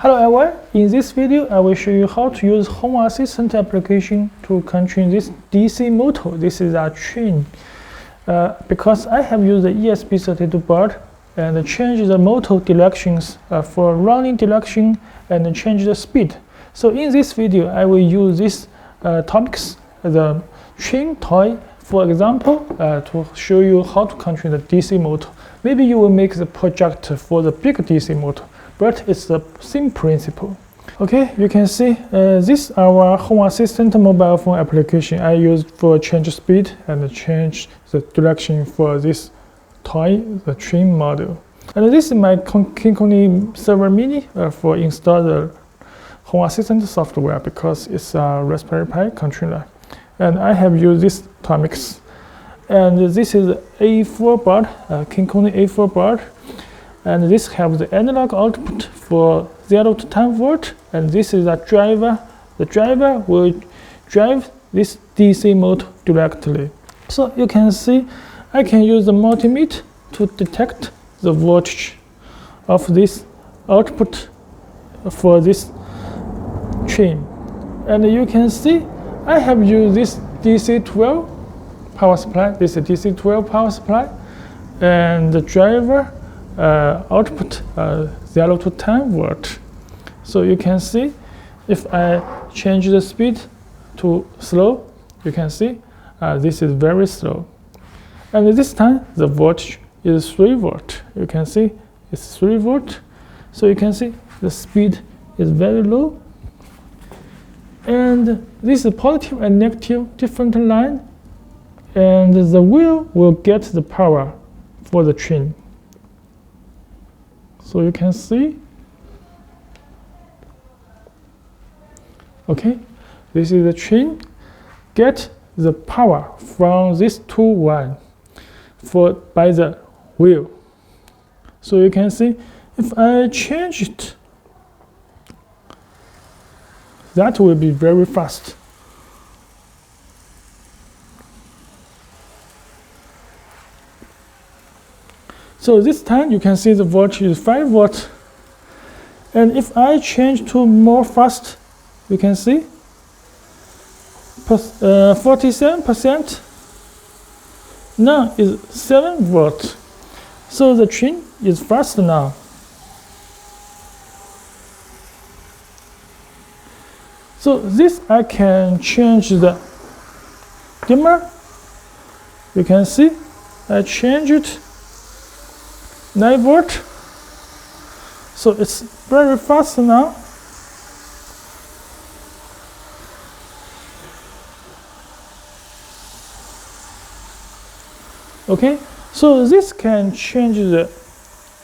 Hello everyone, in this video I will show you how to use Home Assistant application to control this DC motor. This is a train. Because I have used the ESP32 board and change the motor directions for running direction and change the speed. So in this video I will use this Tomix, the train toy, for example, to show you how to control the DC motor. Maybe you will make the project for the big DC motor, but it's the same principle. Okay, you can see this is our Home Assistant mobile phone application I used for change speed and change the direction for this toy, the train model. And this is my KinCony server mini for install the Home Assistant software because it's a Raspberry Pi controller. And I have used this Tomix. And this is A4 board, KinCony A4 board. And this has the analog output for 0 to 10 volt, and this is a driver. The driver will drive this DC motor directly. So you can see I can use the multimeter to detect the voltage of this output for this train. And you can see I have used this DC12 power supply. This is DC12 power supply, and the driver output 0 to 10 volt. So you can see if I change the speed to slow, you can see this is very slow. And this time the voltage is 3 volt. You can see it's 3 volt. So you can see the speed is very low. And this is positive and negative different line. And the wheel will get the power for the train. So you can see, okay, this is the train, get the power from this two wire by the wheel. So you can see, if I change it, that will be very fast. So this time you can see the voltage is 5 volt. And if I change to more fast, you can see 47% now is 7 volt. So the train is fast now. So this I can change the dimmer. You can see I change it 9 volt. So it's very fast now. Okay, so this can change the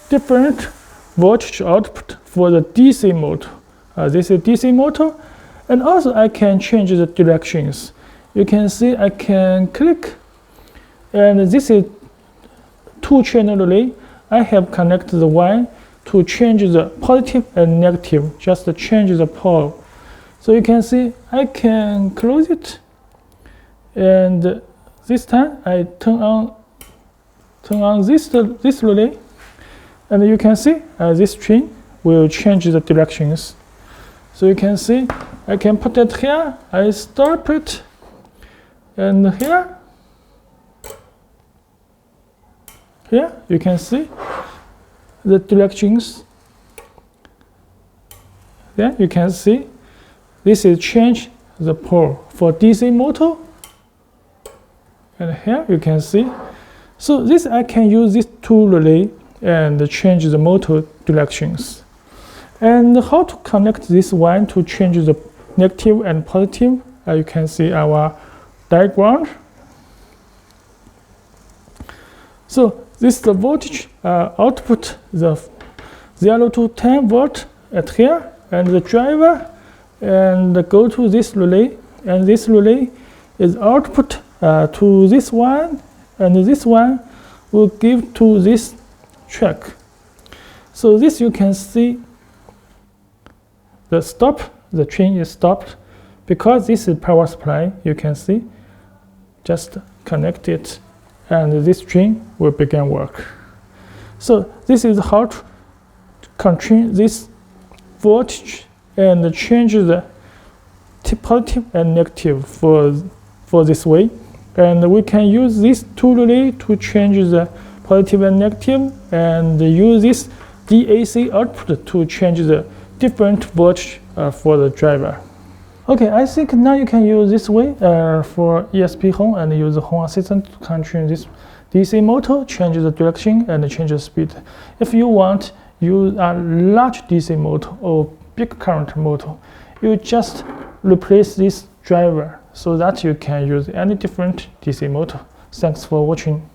different voltage output for the DC motor. This is DC motor, and also I can change the directions. You can see I can click, and this is 2-channel relay. I have connected the wire to change the positive and negative, just to change the pole. So you can see I can close it, and this time I turn on this relay, and you can see this train will change the directions. So you can see I can put it here, I stop it, and here you can see the directions. Then you can see this is change the pole for DC motor. And here you can see. So this I can use this two relay and change the motor directions. And how to connect this one to change the negative and positive, you can see our diagram. So this is the voltage output, the 0 to 10 volt at here, and the driver, and go to this relay, and this relay is output to this one, and this one will give to this track. So this you can see the stop, the train is stopped because this is power supply. You can see, just connect it, and this train will begin work. So this is how to control this voltage and change the positive and negative for this way. And we can use this two relay to change the positive and negative, and use this DAC output to change the different voltage for the driver. Okay, I think now you can use this way for ESPHome and use the Home Assistant to control this DC motor, change the direction and change the speed. If you want use a large DC motor or big current motor, you just replace this driver so that you can use any different DC motor. Thanks for watching.